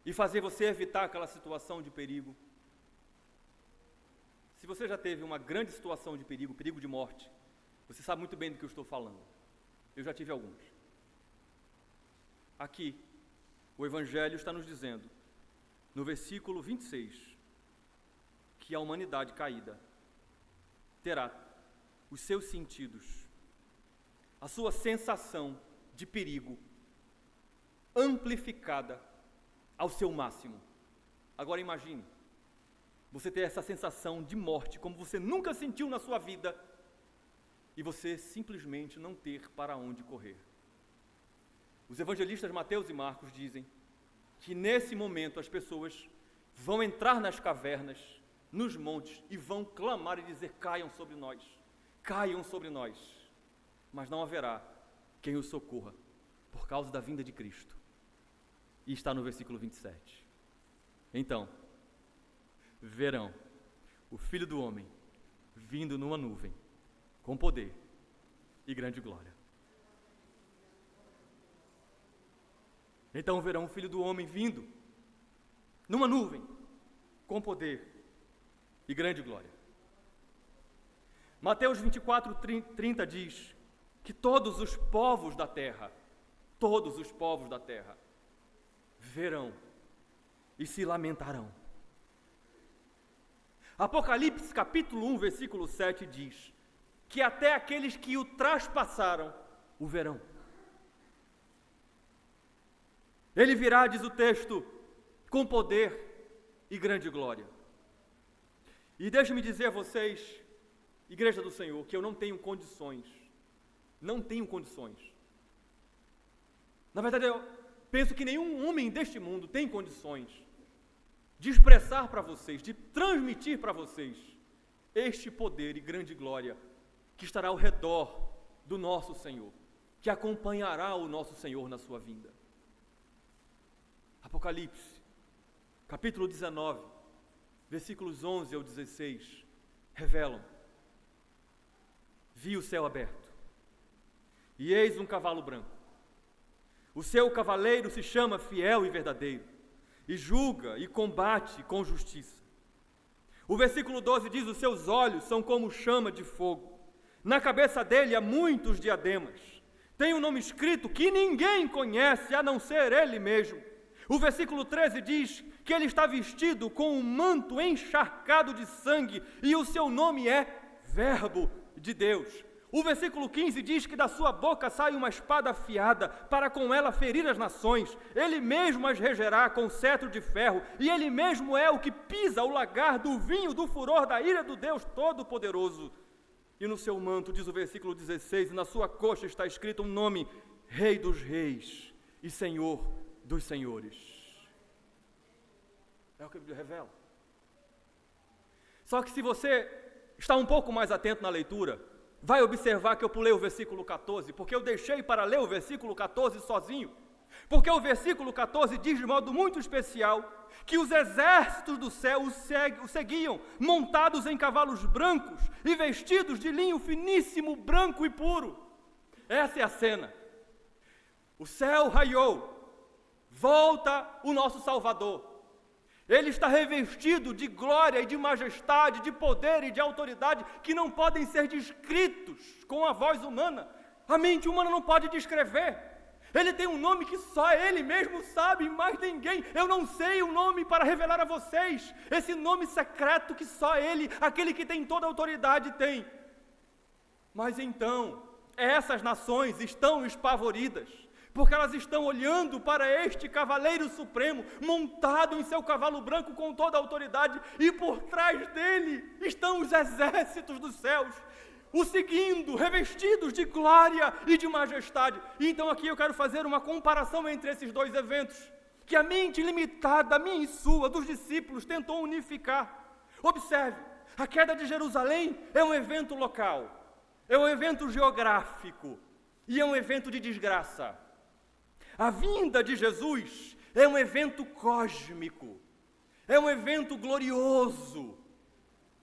e fazer você evitar aquela situação de perigo? Se você já teve uma grande situação de perigo, perigo de morte, você sabe muito bem do que eu estou falando. Eu já tive alguns. Aqui, o Evangelho está nos dizendo, no versículo 26, que a humanidade caída terá os seus sentidos, a sua sensação de perigo amplificada ao seu máximo. Agora imagine, você ter essa sensação de morte, como você nunca sentiu na sua vida, e você simplesmente não ter para onde correr. Os evangelistas Mateus e Marcos dizem que nesse momento as pessoas vão entrar nas cavernas, nos montes, e vão clamar e dizer: caiam sobre nós, mas não haverá quem os socorra, por causa da vinda de Cristo. E está no versículo 27. Então, verão o Filho do Homem vindo numa nuvem, com poder e grande glória. Então verão o Filho do Homem vindo numa nuvem, com poder e grande glória. Mateus 24:30 diz que todos os povos da terra verão e se lamentarão. Apocalipse capítulo 1, versículo 7 diz que até aqueles que o traspassaram o verão. Ele virá, diz o texto, com poder e grande glória. E deixe-me dizer a vocês, Igreja do Senhor, que eu não tenho condições. Na verdade, eu penso que nenhum homem deste mundo tem condições de expressar para vocês, de transmitir para vocês este poder e grande glória que estará ao redor do nosso Senhor, que acompanhará o nosso Senhor na sua vinda. Apocalipse, capítulo 19, versículos 11 ao 16, revelam: vi o céu aberto, e eis um cavalo branco. O seu cavaleiro se chama Fiel e Verdadeiro, e julga e combate com justiça. O versículo 12 diz: os seus olhos são como chama de fogo. Na cabeça dele há muitos diademas, tem um nome escrito que ninguém conhece a não ser ele mesmo. O versículo 13 diz que ele está vestido com um manto encharcado de sangue e o seu nome é Verbo de Deus. O versículo 15 diz que da sua boca sai uma espada afiada para com ela ferir as nações. Ele mesmo as regerá com cetro de ferro e ele mesmo é o que pisa o lagar do vinho do furor da ira do Deus Todo-Poderoso. E no seu manto, diz o versículo 16, e na sua coxa está escrito um nome, Rei dos Reis e Senhor dos Senhores. É o que a Bíblia revela. Só que se você está um pouco mais atento na leitura, vai observar que eu pulei o versículo 14, porque eu deixei para ler o versículo 14 sozinho. Porque o versículo 14 diz de modo muito especial que os exércitos do céu o seguiam, montados em cavalos brancos e vestidos de linho finíssimo, branco e puro. Essa é a cena. O céu raiou, volta o nosso Salvador. Ele está revestido de glória e de majestade, de poder e de autoridade que não podem ser descritos com a voz humana. A mente humana não pode descrever. Ele tem um nome que só ele mesmo sabe, mais ninguém. Eu não sei o nome para revelar a vocês. Esse nome secreto que só ele, aquele que tem toda a autoridade, tem. Mas então, essas nações estão espavoridas, porque elas estão olhando para este cavaleiro supremo, montado em seu cavalo branco com toda a autoridade, e por trás dele estão os exércitos dos céus, o seguindo, revestidos de glória e de majestade. E então aqui eu quero fazer uma comparação entre esses dois eventos, que a mente limitada, a minha e sua, dos discípulos, tentou unificar. Observe, a queda de Jerusalém é um evento local, é um evento geográfico, e é um evento de desgraça. A vinda de Jesus é um evento cósmico, é um evento glorioso,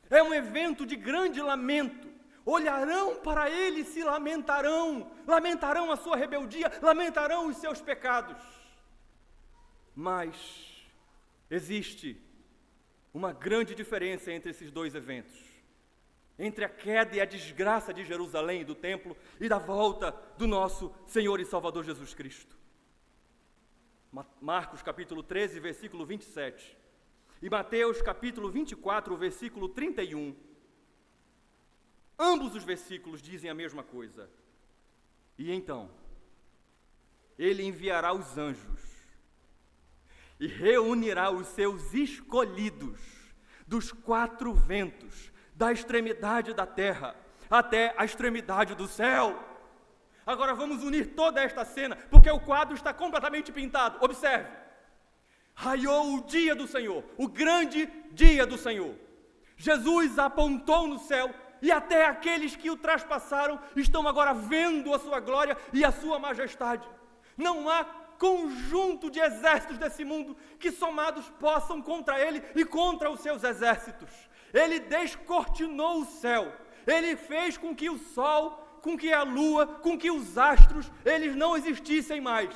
é um evento de grande lamento. Olharão para ele e se lamentarão, lamentarão a sua rebeldia, lamentarão os seus pecados. Mas existe uma grande diferença entre esses dois eventos, entre a queda e a desgraça de Jerusalém e do templo e da volta do nosso Senhor e Salvador Jesus Cristo. Marcos capítulo 13, versículo 27 e Mateus capítulo 24, versículo 31. Ambos os versículos dizem a mesma coisa. E então, ele enviará os anjos e reunirá os seus escolhidos dos quatro ventos, da extremidade da terra até a extremidade do céu. Agora vamos unir toda esta cena, porque o quadro está completamente pintado. Observe. Raiou o dia do Senhor, o grande dia do Senhor. Jesus apontou no céu, e até aqueles que o traspassaram estão agora vendo a sua glória e a sua majestade. Não há conjunto de exércitos desse mundo que somados possam contra ele e contra os seus exércitos. Ele descortinou o céu, ele fez com que o sol, com que a lua, com que os astros, eles não existissem mais.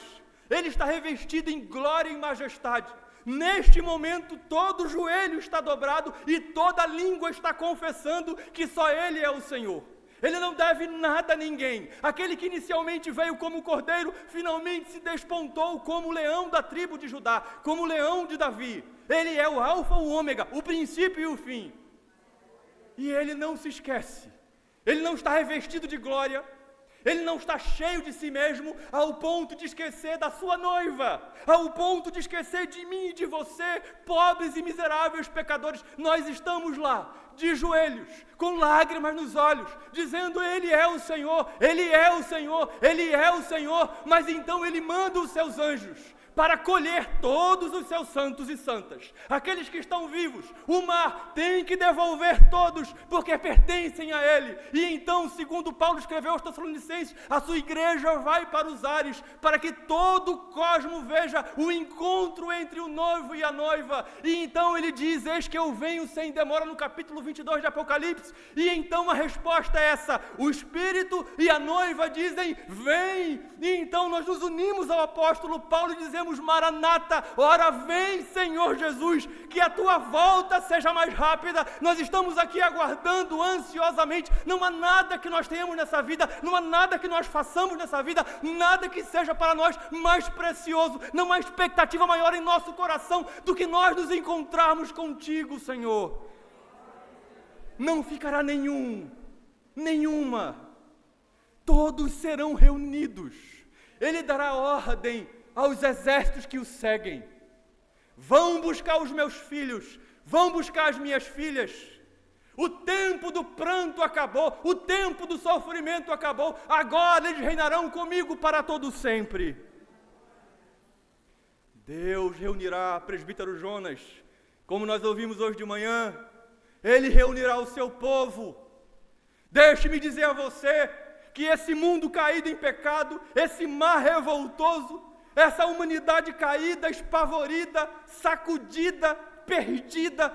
Ele está revestido em glória e majestade. Neste momento, todo joelho está dobrado e toda língua está confessando que só Ele é o Senhor. Ele não deve nada a ninguém. Aquele que inicialmente veio como cordeiro, finalmente se despontou como leão da tribo de Judá, como leão de Davi. Ele é o alfa, o ômega, o princípio e o fim. E Ele não se esquece. Ele não está revestido de glória. Ele não está cheio de si mesmo ao ponto de esquecer da sua noiva, ao ponto de esquecer de mim e de você, pobres e miseráveis pecadores. Nós estamos lá, de joelhos, com lágrimas nos olhos, dizendo: Ele é o Senhor, Ele é o Senhor, Ele é o Senhor. Mas então Ele manda os seus anjos para colher todos os seus santos e santas, aqueles que estão vivos. O mar tem que devolver todos, porque pertencem a Ele. E então, segundo Paulo escreveu aos Tessalonicenses, a sua igreja vai para os ares, para que todo o cosmo veja o encontro entre o noivo e a noiva. E então ele diz: eis que eu venho sem demora, no capítulo 22 de Apocalipse. E então a resposta é essa: o Espírito e a noiva dizem: vem. E então nós nos unimos ao apóstolo Paulo e dizemos: dizemos: Maranata, ora vem, Senhor Jesus, que a tua volta seja mais rápida. Nós estamos aqui aguardando ansiosamente. Não há nada que nós tenhamos nessa vida, não há nada que nós façamos nessa vida, nada que seja para nós mais precioso, não há expectativa maior em nosso coração do que nós nos encontrarmos contigo, Senhor. Não ficará nenhuma. Todos serão reunidos. Ele dará ordem aos exércitos que o seguem. Vão buscar os meus filhos, vão buscar as minhas filhas. O tempo do pranto acabou, o tempo do sofrimento acabou. Agora eles reinarão comigo para todo sempre. Deus reunirá, presbítero Jonas, como nós ouvimos hoje de manhã. Ele reunirá o seu povo. Deixe-me dizer a você que esse mundo caído em pecado, esse mar revoltoso, essa humanidade caída, espavorida, sacudida, perdida,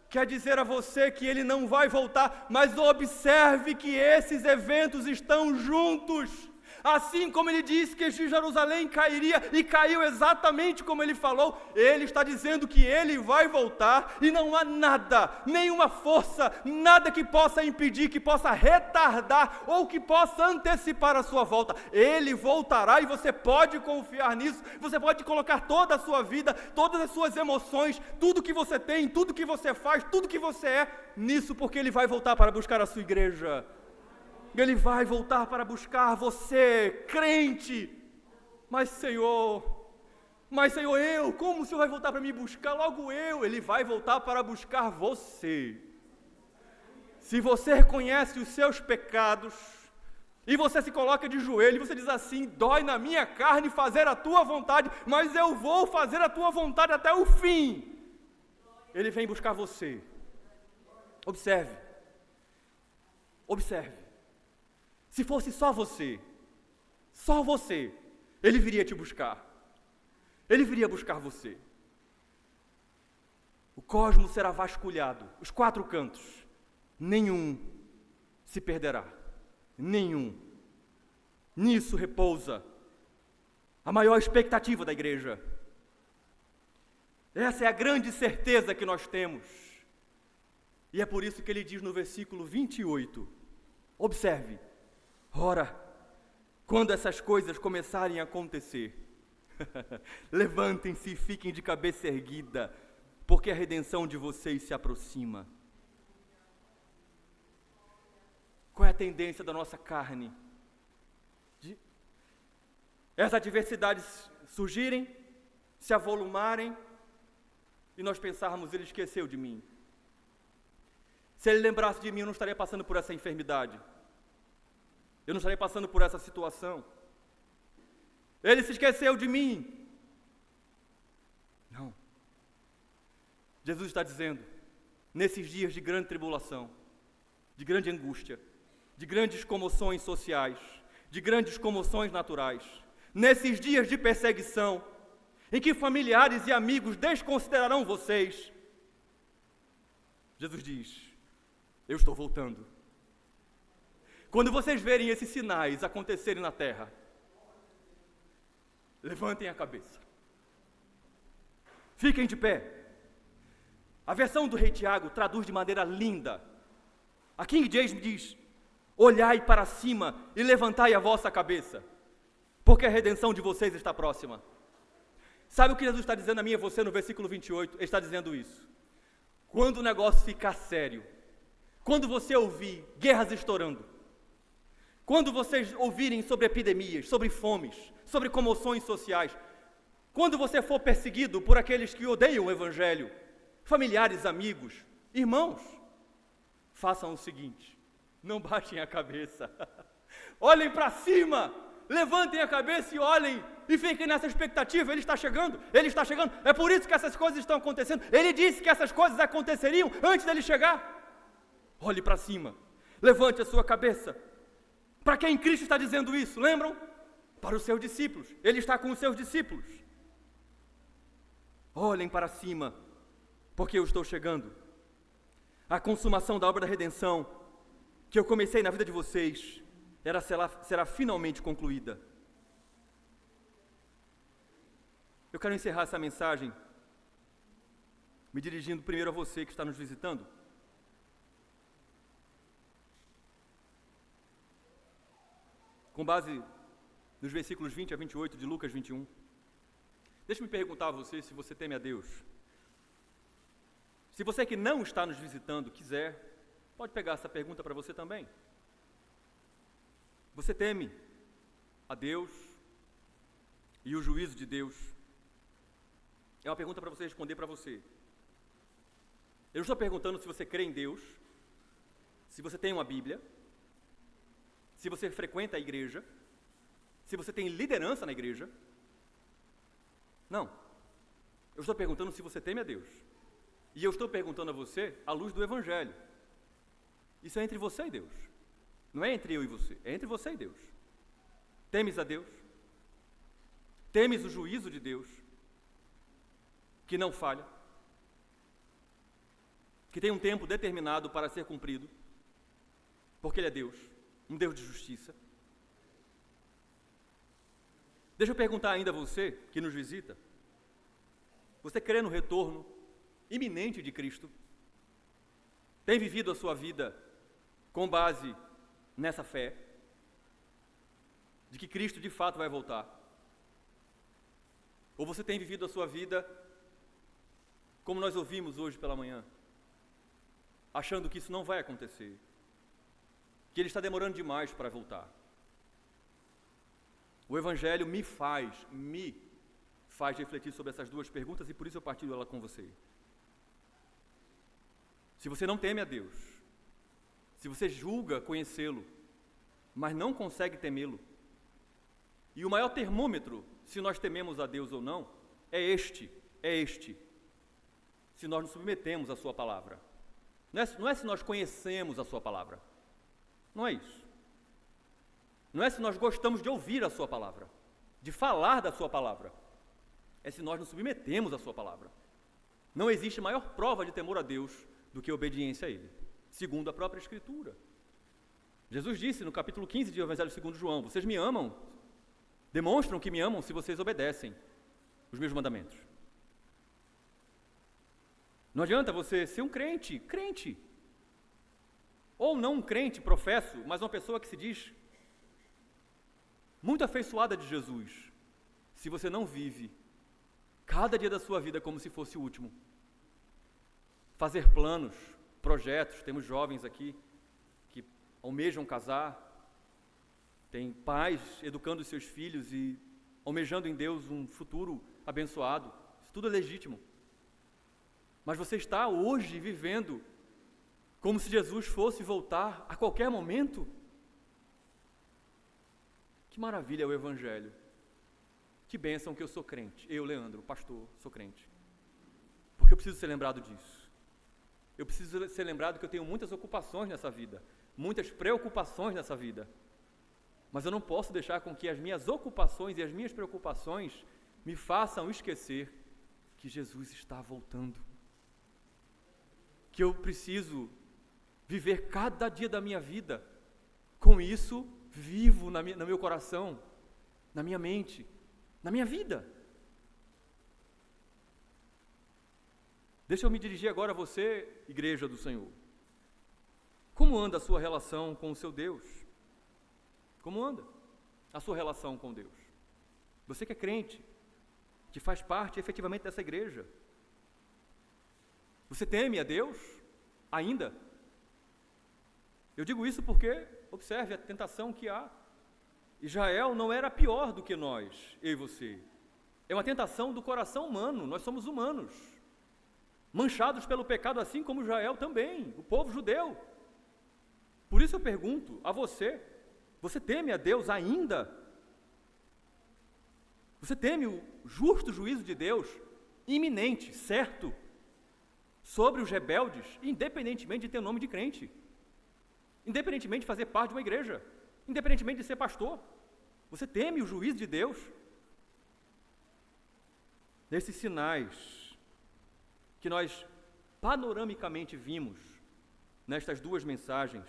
quer dizer a você que ele não vai voltar, mas observe que esses eventos estão juntos. Assim como ele disse que Jerusalém cairia, e caiu exatamente como ele falou, ele está dizendo que ele vai voltar, e não há nada, nenhuma força, nada que possa impedir, que possa retardar, ou que possa antecipar a sua volta. Ele voltará, e você pode confiar nisso. Você pode colocar toda a sua vida, todas as suas emoções, tudo que você tem, tudo que você faz, tudo que você é, nisso, porque ele vai voltar para buscar a sua igreja. Ele vai voltar para buscar você, crente. Mas Senhor, como o Senhor vai voltar para me buscar? Logo eu. Ele vai voltar para buscar você. Se você reconhece os seus pecados, e você se coloca de joelho, e você diz assim: dói na minha carne fazer a tua vontade, mas eu vou fazer a tua vontade até o fim. Ele vem buscar você. Observe. Se fosse só você, ele viria te buscar. Ele viria buscar você. O cosmos será vasculhado, os 4 cantos. Nenhum se perderá. Nenhum. Nisso repousa a maior expectativa da igreja. Essa é a grande certeza que nós temos. E é por isso que ele diz no versículo 28, observe: ora, quando essas coisas começarem a acontecer, levantem-se e fiquem de cabeça erguida, porque a redenção de vocês se aproxima. Qual é a tendência da nossa carne? De essas adversidades surgirem, se avolumarem, e nós pensarmos: ele esqueceu de mim. Se ele lembrasse de mim, eu não estaria passando por essa enfermidade. Eu não estaria passando por essa situação. Ele se esqueceu de mim. Não. Jesus está dizendo, nesses dias de grande tribulação, de grande angústia, de grandes comoções sociais, de grandes comoções naturais, nesses dias de perseguição, em que familiares e amigos desconsiderarão vocês, Jesus diz: eu estou voltando. Quando vocês verem esses sinais acontecerem na terra, levantem a cabeça. Fiquem de pé. A versão do rei Tiago traduz de maneira linda. A King James diz: olhai para cima e levantai a vossa cabeça, porque a redenção de vocês está próxima. Sabe o que Jesus está dizendo a mim e a você no versículo 28? Ele está dizendo isso. Quando o negócio ficar sério, quando você ouvir guerras estourando, quando vocês ouvirem sobre epidemias, sobre fomes, sobre comoções sociais, quando você for perseguido por aqueles que odeiam o Evangelho, familiares, amigos, irmãos, façam o seguinte: não baixem a cabeça, olhem para cima, levantem a cabeça e olhem, e fiquem nessa expectativa. Ele está chegando, é por isso que essas coisas estão acontecendo. Ele disse que essas coisas aconteceriam antes dele chegar. Olhe para cima, levante a sua cabeça. Para quem Cristo está dizendo isso, lembram? Para os seus discípulos. Ele está com os seus discípulos. Olhem para cima, porque eu estou chegando. A consumação da obra da redenção que eu comecei na vida de vocês será finalmente concluída. Eu quero encerrar essa mensagem me dirigindo primeiro a você que está nos visitando. Com base nos versículos 20 a 28 de Lucas 21. Deixe-me perguntar a você se você teme a Deus. Se você que não está nos visitando quiser, pode pegar essa pergunta para você também. Você teme a Deus e o juízo de Deus? É uma pergunta para você responder para você. Eu não estou perguntando se você crê em Deus, se você tem uma Bíblia, se você frequenta a igreja, se você tem liderança na igreja. Não. Eu estou perguntando se você teme a Deus. E eu estou perguntando a você à luz do Evangelho. Isso é entre você e Deus. Não é entre eu e você, é entre você e Deus. Temes a Deus? Temes o juízo de Deus, que não falha, que tem um tempo determinado para ser cumprido, porque Ele é Deus, um Deus de justiça. Deixa eu perguntar ainda a você que nos visita: você crê no retorno iminente de Cristo? Tem vivido a sua vida com base nessa fé, de que Cristo de fato vai voltar? Ou você tem vivido a sua vida, como nós ouvimos hoje pela manhã, achando que isso não vai acontecer, que Ele está demorando demais para voltar? O Evangelho me faz refletir sobre essas duas perguntas, e por isso eu partilho ela com você. Se você não teme a Deus, se você julga conhecê-lo, mas não consegue temê-lo, e o maior termômetro, se nós tememos a Deus ou não, é este, se nós nos submetemos à sua palavra. Não é se nós conhecemos a sua palavra, não é isso. Não é se nós gostamos de ouvir a sua palavra, de falar da sua palavra, é se nós nos submetemos à sua palavra. Não existe maior prova de temor a Deus do que obediência a Ele, segundo a própria Escritura. Jesus disse no capítulo 15 do Evangelho segundo João: vocês me amam, demonstram que me amam se vocês obedecem os meus mandamentos. Não adianta você ser um crente, ou não um crente, professo, mas uma pessoa que se diz muito afeiçoada de Jesus, se você não vive cada dia da sua vida como se fosse o último. Fazer planos, projetos, temos jovens aqui que almejam casar, tem pais educando os seus filhos e almejando em Deus um futuro abençoado. Isso tudo é legítimo. Mas você está hoje vivendo como se Jesus fosse voltar a qualquer momento? Que maravilha é o Evangelho. Que bênção que eu sou crente. Eu, Leandro, pastor, sou crente. Porque eu preciso ser lembrado disso. Eu preciso ser lembrado que eu tenho muitas ocupações nessa vida, muitas preocupações nessa vida. Mas eu não posso deixar com que as minhas ocupações e as minhas preocupações me façam esquecer que Jesus está voltando. Que eu preciso viver cada dia da minha vida com isso vivo no meu coração, na minha mente, na minha vida. Deixa eu me dirigir agora a você, igreja do Senhor. Como anda a sua relação com o seu Deus? Como anda a sua relação com Deus? Você que é crente, que faz parte efetivamente dessa igreja, você teme a Deus ainda? Eu digo isso porque, observe a tentação que há. Israel não era pior do que nós, eu e você. É uma tentação do coração humano, nós somos humanos, manchados pelo pecado, assim como Israel também, o povo judeu. Por isso eu pergunto a você: você teme a Deus ainda? Você teme o justo juízo de Deus, iminente, certo, sobre os rebeldes, independentemente de ter nome de crente, independentemente de fazer parte de uma igreja, independentemente de ser pastor? Você teme o juízo de Deus? Nesses sinais que nós panoramicamente vimos nestas duas mensagens,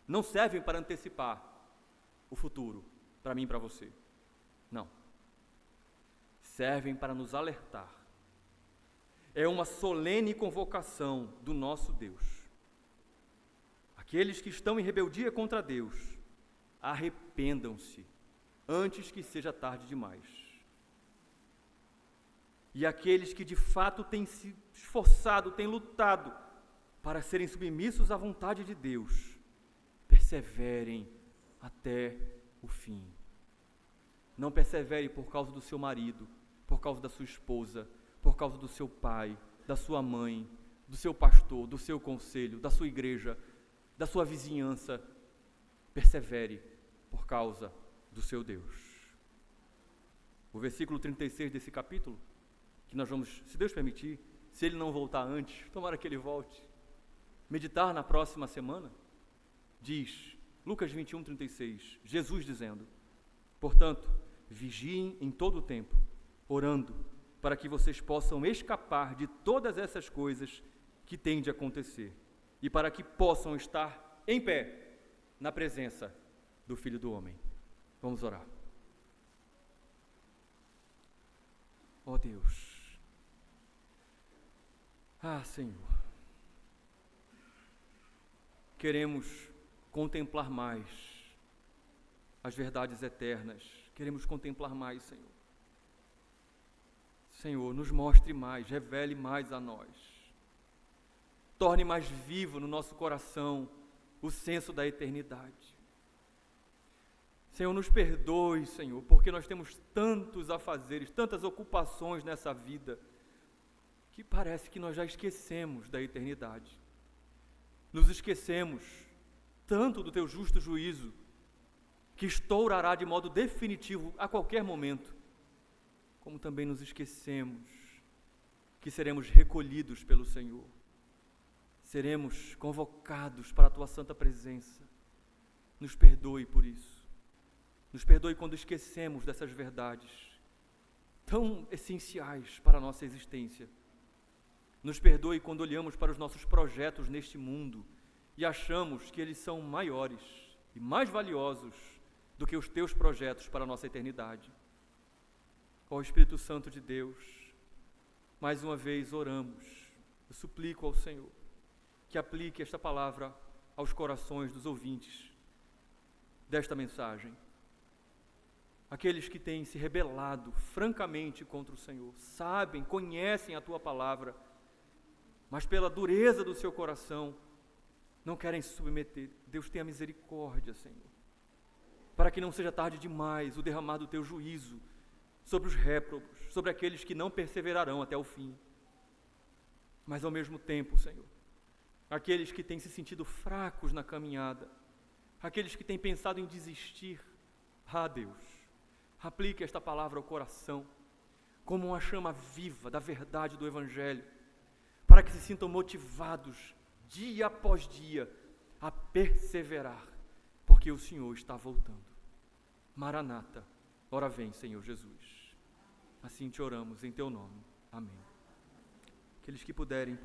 não servem para antecipar o futuro, para mim e para você. Não. servem para nos alertar. É uma solene convocação do nosso Deus. Aqueles que estão em rebeldia contra Deus, arrependam-se antes que seja tarde demais. E aqueles que de fato têm se esforçado, têm lutado para serem submissos à vontade de Deus, perseverem até o fim. Não persevere por causa do seu marido, por causa da sua esposa, por causa do seu pai, da sua mãe, do seu pastor, do seu conselho, da sua igreja, da sua vizinhança. Persevere por causa do seu Deus. O versículo 36 desse capítulo, que nós vamos, se Deus permitir, se ele não voltar antes, tomara que ele volte, meditar na próxima semana, diz, Lucas 21, 36, Jesus dizendo: portanto, vigiem em todo o tempo, orando, para que vocês possam escapar de todas essas coisas que têm de acontecer, e para que possam estar em pé na presença do Filho do Homem. Vamos orar. Ó Deus, Senhor, queremos contemplar mais as verdades eternas, queremos contemplar mais, Senhor. Senhor, nos mostre mais, revele mais a nós. Torne mais vivo no nosso coração o senso da eternidade. Senhor, nos perdoe, Senhor, porque nós temos tantos afazeres, tantas ocupações nessa vida, que parece que nós já esquecemos da eternidade. Nos esquecemos tanto do Teu justo juízo, que estourará de modo definitivo a qualquer momento, como também nos esquecemos que seremos recolhidos pelo Senhor, seremos convocados para a Tua santa presença. Nos perdoe por isso, nos perdoe quando esquecemos dessas verdades tão essenciais para a nossa existência. Nos perdoe quando olhamos para os nossos projetos neste mundo e achamos que eles são maiores e mais valiosos do que os Teus projetos para a nossa eternidade. Ó Espírito Santo de Deus, mais uma vez oramos, eu suplico ao Senhor que aplique esta palavra aos corações dos ouvintes desta mensagem. Aqueles que têm se rebelado francamente contra o Senhor, sabem, conhecem a Tua palavra, mas pela dureza do seu coração não querem se submeter. Deus tenha misericórdia, Senhor, para que não seja tarde demais o derramar do Teu juízo sobre os réprobos, sobre aqueles que não perseverarão até o fim. Mas ao mesmo tempo, Senhor, aqueles que têm se sentido fracos na caminhada, aqueles que têm pensado em desistir, Deus, aplique esta palavra ao coração, como uma chama viva da verdade do Evangelho, para que se sintam motivados, dia após dia, a perseverar, porque o Senhor está voltando. Maranata, ora vem, Senhor Jesus. Assim te oramos em Teu nome. Amém. Aqueles que puderem, por